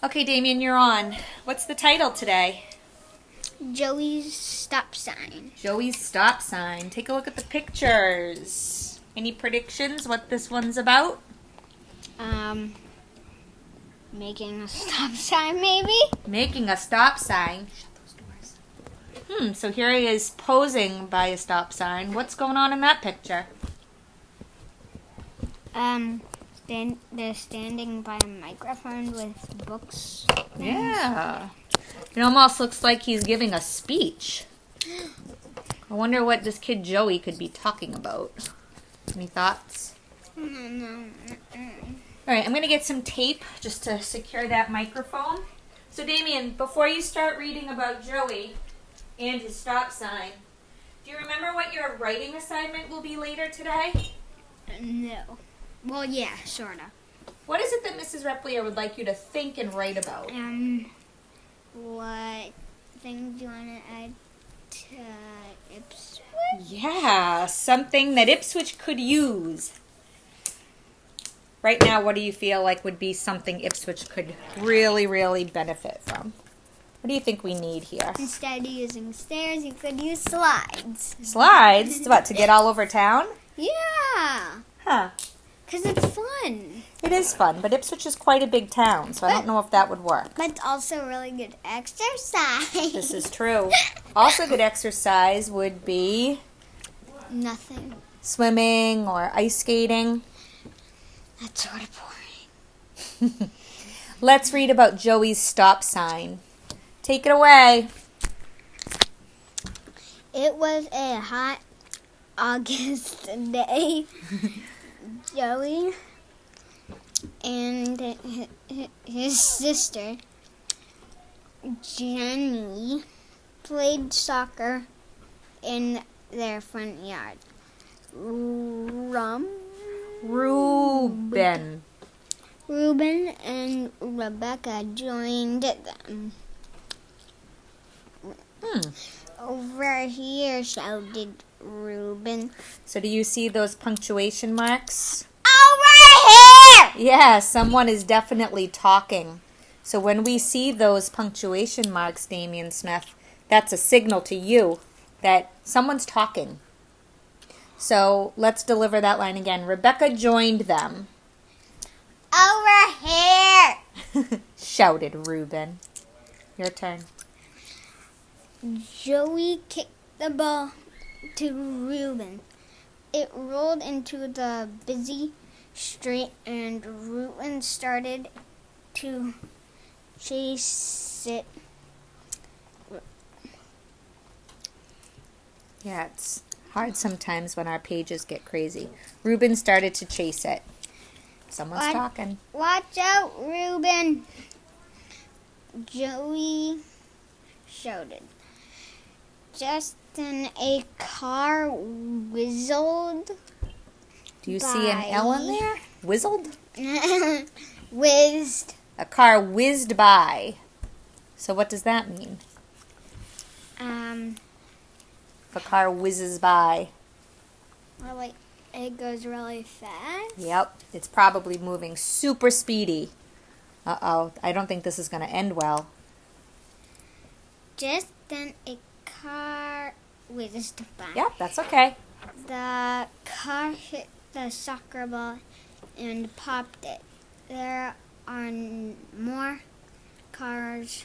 Okay, Damian, you're on. What's the title today? Joey's stop sign. Joey's stop sign. Take a look at the pictures. Any predictions what this one's about? Making a stop sign, maybe? Making a stop sign. Shut those doors. So here he is posing by a stop sign. What's going on in that picture? They're standing by a microphone with books. Yeah. It almost looks like he's giving a speech. I wonder what this kid Joey could be talking about. Any thoughts? No. All right, I'm going to get some tape just to secure that microphone. So, Damian, before you start reading about Joey and his stop sign, do you remember what your writing assignment will be later today? No. Well, yeah, sort of. What is it that Mrs. Replier would like you to think and write about? What things do you want to add to Ipswich? Yeah, something that Ipswich could use. Right now, what do you feel like would be something Ipswich could really, really benefit from? What do you think we need here? Instead of using stairs, you could use slides. Slides? What, to get all over town? Yeah. Huh. Because it's fun. It is fun, but Ipswich is quite a big town, so I don't know if that would work. But it's also really good exercise. This is true. Also good exercise would be Nothing. swimming or ice skating. That's sort of boring. Let's read about Joey's stop sign. Take it away. It was a hot August day. Joey and his sister, Jenny, played soccer in their front yard. Reuben and Rebecca joined them. Over here, shouted Reuben. So do you see those punctuation marks? Over here! Yeah, someone is definitely talking. So when we see those punctuation marks, Damian Smith, that's a signal to you that someone's talking. So let's deliver that line again. Rebecca joined them. Over here! Shouted Reuben. Your turn. Joey kicked the ball to Reuben. It rolled into the busy street, and Reuben started to chase it. Yeah, it's hard sometimes when our pages get crazy. Reuben started to chase it. Someone's talking. Watch out, Reuben! Joey shouted. Just then a car whizzled. Do you see an L in there? Whizzled? Whizzed. A car whizzed by. So what does that mean? If a car whizzes by. Or like it goes really fast. Yep, it's probably moving super speedy. Uh-oh, I don't think this is going to end well. Just then a car whizzed by. Yep, that's okay. The car hit the soccer ball and popped it. There are more cars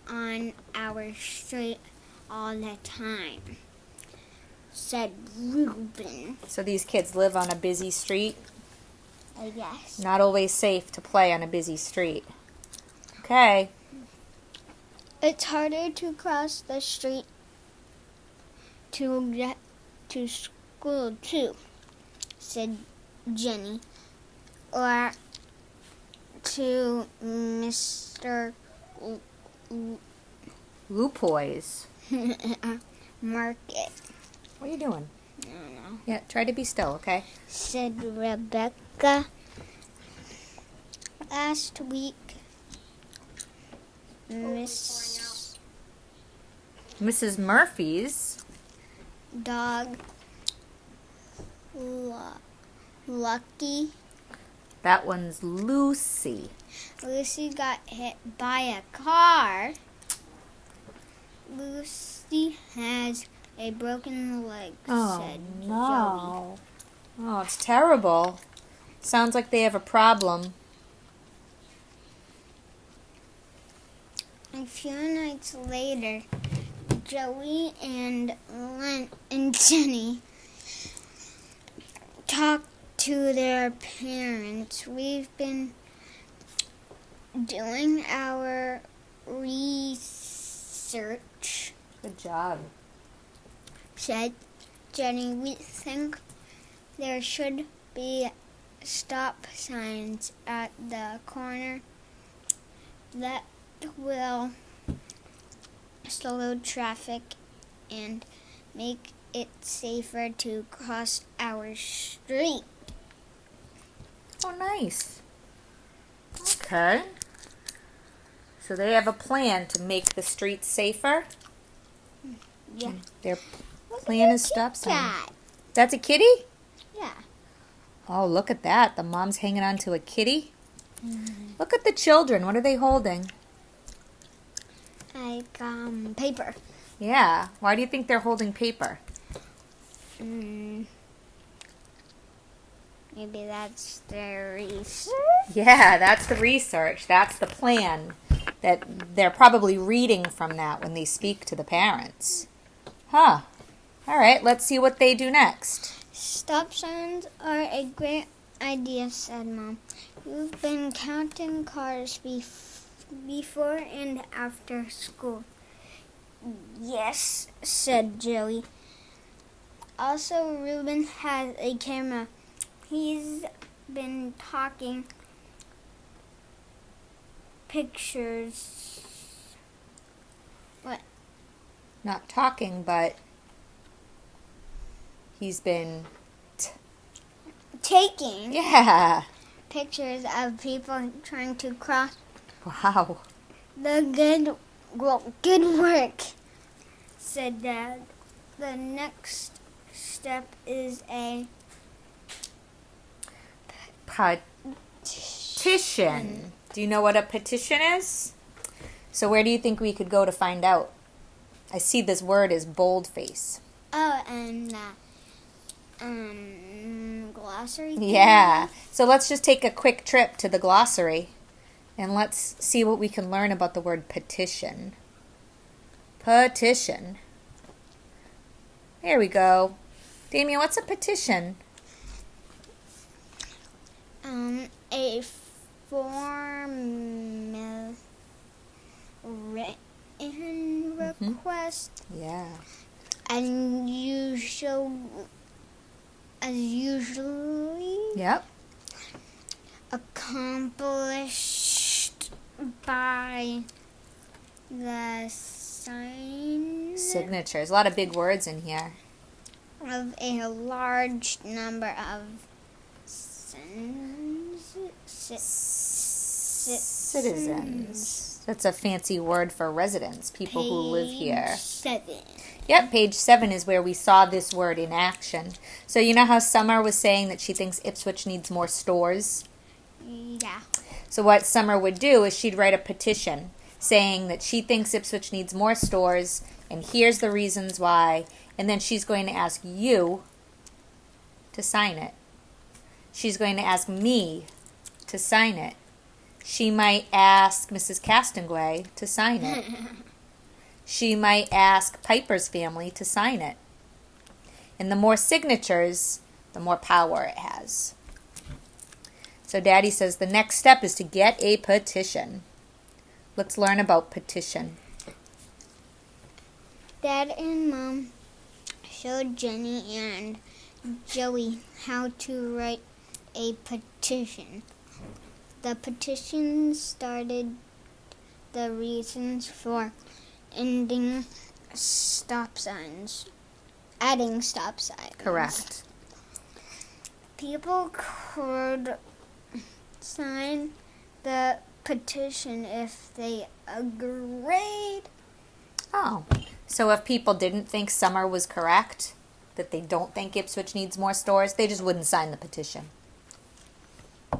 on our street all the time, said Reuben. So these kids live on a busy street. I guess. Not always safe to play on a busy street. Okay. It's harder to cross the street to get to school too, said Jenny. Or to Mr. Lupoys. Market. What are you doing? I don't know. Yeah, try to be still, okay? Said Rebecca. Last week, Mrs. Murphy's dog Lucky That one's Lucy. Lucy got hit by a car. Lucy has a broken leg, said no. Oh, it's terrible. Sounds like they have a problem. A few nights later, Joey and Jenny talked to their parents. We've been doing our research, Good job. said Jenny. We think there should be stop signs at the corner that will slow traffic and make it safer to cross our street. Oh, nice. Okay. So they have a plan to make the streets safer. Yeah. Their plan is stop sign. Cat. That's a kitty? Yeah. Oh, look at that. The mom's hanging on to a kitty. Look at the children. What are they holding? Like paper. Yeah. Why do you think they're holding paper? Maybe that's their research. Yeah, that's the research. That's the plan. That they're probably reading from that when they speak to the parents. Huh. All right, let's see what they do next. Stop signs are a great idea, said Mom. You've been counting cars before and after school. Yes, said Joey. Also, Ruben has a camera. He's been taking pictures. What? Not talking, but he's been... Taking Yeah. pictures of people trying to cross. Wow. Good work, said Dad. The next step is a Petition. Do you know what a petition is? So where do you think we could go to find out? I see this word is boldface. Oh, and glossary. Yeah. So let's just take a quick trip to the glossary and let's see what we can learn about the word petition. Petition. There we go. Damian, what's a petition? A formal written request. Yeah. And usually Yep. accomplished by the sign Signatures. A lot of big words in here. of a large number of Citizens. That's a fancy word for residents, people who live here. Page 7. Yep, page 7 is where we saw this word in action. So you know how Summer was saying that she thinks Ipswich needs more stores? Yeah. So what Summer would do is she'd write a petition saying that she thinks Ipswich needs more stores, and here's the reasons why, and then she's going to ask you to sign it. She's going to ask me to sign it. She might ask Mrs. Castonguay to sign it. She might ask Piper's family to sign it. And the more signatures, the more power it has. So Daddy says the next step is to get a petition. Let's learn about petition. Dad and Mom showed Jenny and Joey how to write a petition. The petition started the reasons for adding stop signs. Correct. People could sign the petition if they agreed. Oh, so if people didn't think Summer was correct, that they don't think Ipswich needs more stores, they just wouldn't sign the petition.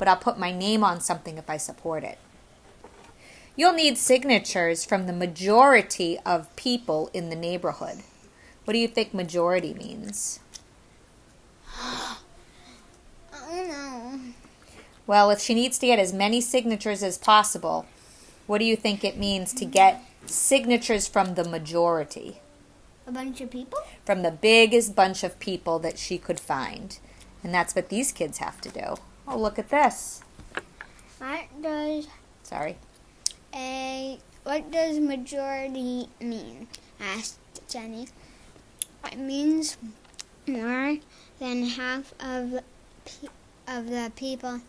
but I'll put my name on something if I support it. You'll need signatures from the majority of people in the neighborhood. What do you think majority means? I don't know. Well, if she needs to get as many signatures as possible, what do you think it means to get signatures from the majority? A bunch of people? From the biggest bunch of people that she could find. And that's what these kids have to do. Oh, look at this. What does majority mean? Asked Jenny. It means more than half of the people,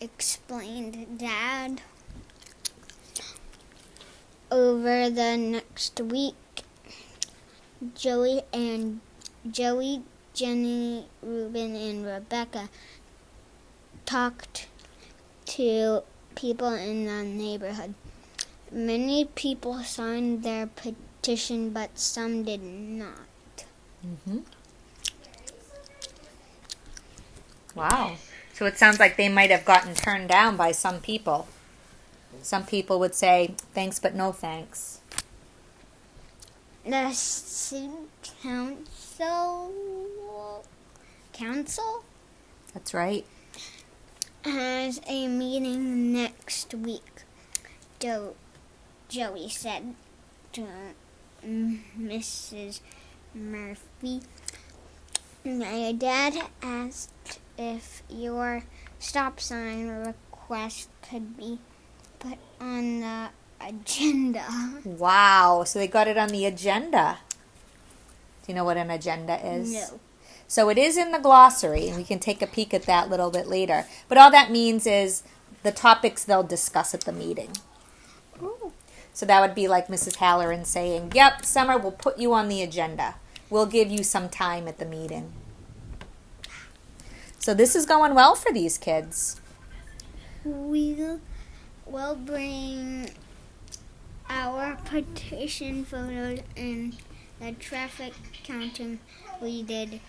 explained Dad. Over the next week, Joey, Jenny, Reuben, and Rebecca talked to people in the neighborhood. Many people signed their petition, but some did not. Mm-hmm. Wow. So it sounds like they might have gotten turned down by some people. Some people would say, thanks, but no thanks. The city council That's right. has a meeting next week, Joey said to Mrs. Murphy. My dad asked if your stop sign request could be put on the agenda. Wow. So they got it on the agenda. Do you know what an agenda is? No. So it is in the glossary, and we can take a peek at that a little bit later. But all that means is the topics they'll discuss at the meeting. Ooh. So that would be like Mrs. Halloran saying, yep, Summer, we'll put you on the agenda. We'll give you some time at the meeting. So this is going well for these kids. We'll bring our petition photos and the traffic counting we did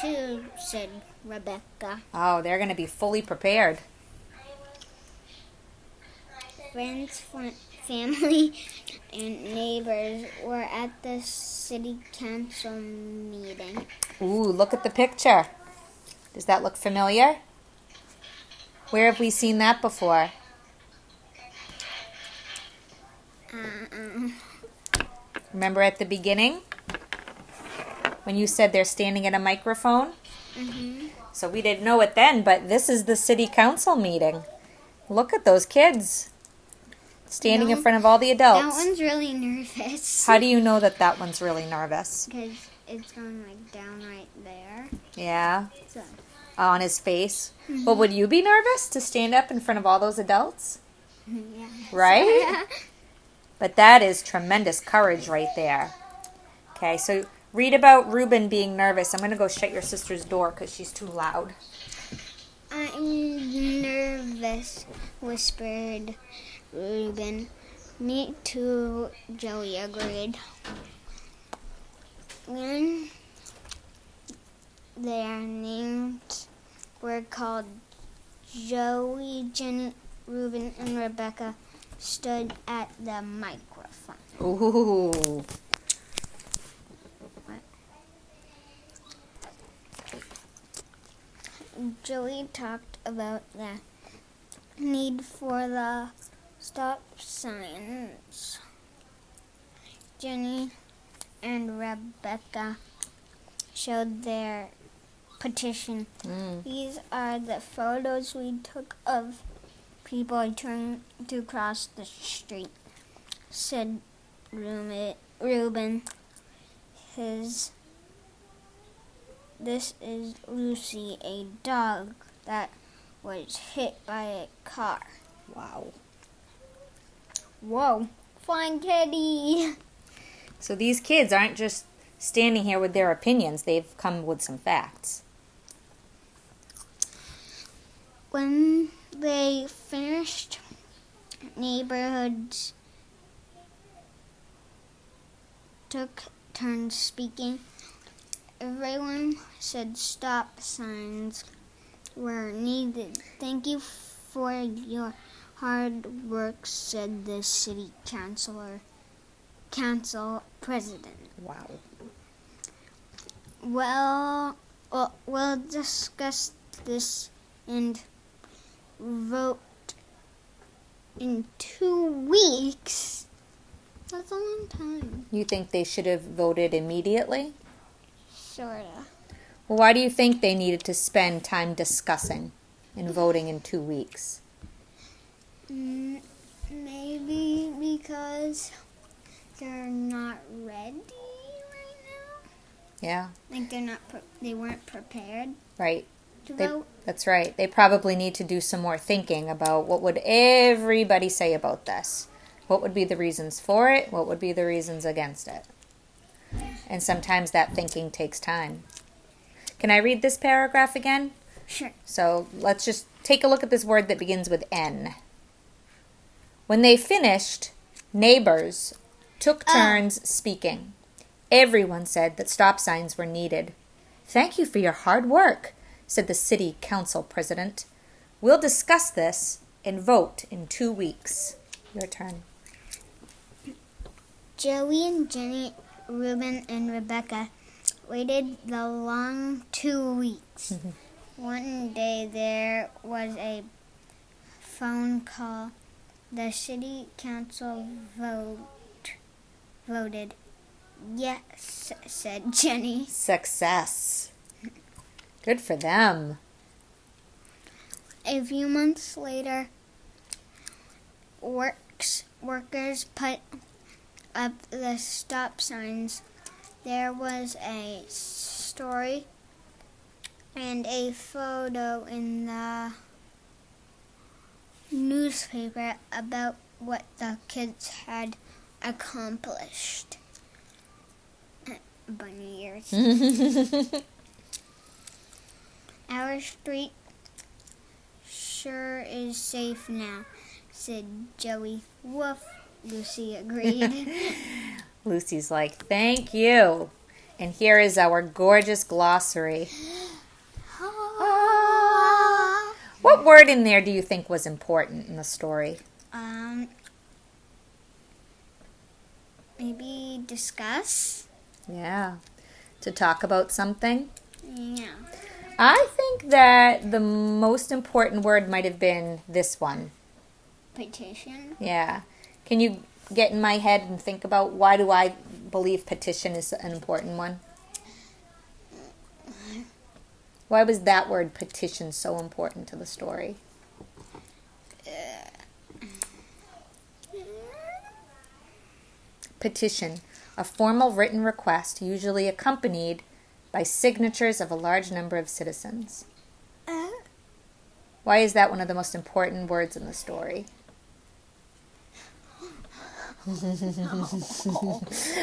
too, said Rebecca. Oh, they're going to be fully prepared. Friends, family, and neighbors were at the city council meeting. Ooh, look at the picture. Does that look familiar? Where have we seen that before? Remember at the beginning? When you said they're standing at a microphone? Mm-hmm. So we didn't know it then, but this is the city council meeting. Look at those kids standing in front of all the adults. That one's really nervous. How do you know that that one's really nervous? Because it's going like down right there. Yeah, So. on his face. Mm-hmm. Well, would you be nervous to stand up in front of all those adults? Yeah. Right? But that is tremendous courage right there. Okay, so read about Reuben being nervous. I'm going to go shut your sister's door because she's too loud. I'm nervous, whispered Reuben. Me too, Joey agreed. When their names were called, Joey, Jenny, Reuben, and Rebecca stood at the microphone. Ooh. Joey talked about the need for the stop signs. Jenny and Rebecca showed their petition. These are the photos we took of people trying to cross the street, said Reuben. This is Lucy, a dog that was hit by a car. Wow. Whoa, flying kitty! So these kids aren't just standing here with their opinions. They've come with some facts. When they finished, neighborhoods took turns speaking. Everyone said stop signs were needed. Thank you for your hard work, said the city council president. Wow. We'll discuss this and vote in 2 weeks. That's a long time. You think they should have voted immediately? Sorta. Well, why do you think they needed to spend time discussing and voting in 2 weeks? Maybe because they're not ready right now. Yeah. Like they weren't prepared Right. to vote. That's right. They probably need to do some more thinking about what would everybody say about this. What would be the reasons for it? What would be the reasons against it? And sometimes that thinking takes time. Can I read this paragraph again? Sure. So let's just take a look at this word that begins with N. When they finished, neighbors took turns speaking. Everyone said that stop signs were needed. Thank you for your hard work, said the city council president. We'll discuss this and vote in 2 weeks. Your turn. Joey and Jenny, Reuben and Rebecca waited the long 2 weeks. One day there was a phone call. The city council voted yes, said Jenny. Success. Good for them. A few months later, workers put up the stop signs. There was a story and a photo in the newspaper about what the kids had accomplished. Bunny ears. Our street sure is safe now, said Joey. Woof, Lucy agreed. Lucy's like, thank you. And here is our gorgeous glossary. What word in there do you think was important in the story? Maybe discuss? Yeah. To talk about something? Yeah. I think that the most important word might have been this one. Petition? Yeah. Can you get in my head and think about why do I believe petition is an important one? Why was that word petition so important to the story? Petition, a formal written request usually accompanied by signatures of a large number of citizens. Why is that one of the most important words in the story?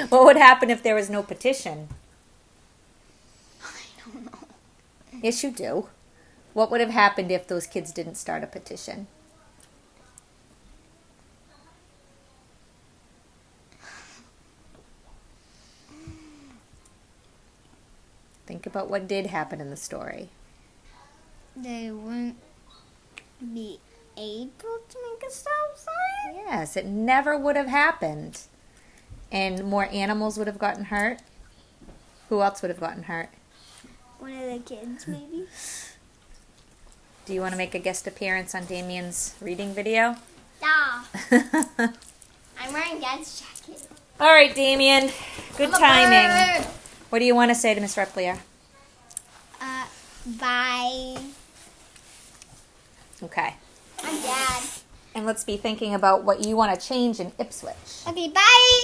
What would happen if there was no petition? I don't know. Yes, you do. What would have happened if those kids didn't start a petition? Think about what did happen in the story. They wouldn't be able to make a stop sign? Yes, it never would have happened. And more animals would have gotten hurt. Who else would have gotten hurt? One of the kids, maybe? Do you want to make a guest appearance on Damian's reading video? Yeah. I'm wearing Dad's jacket. All right, Damian. Good I'm a timing. bird. What do you want to say to Miss Replier? Bye. Okay. I'm Dad. And let's be thinking about what you want to change in Ipswich. Okay, bye.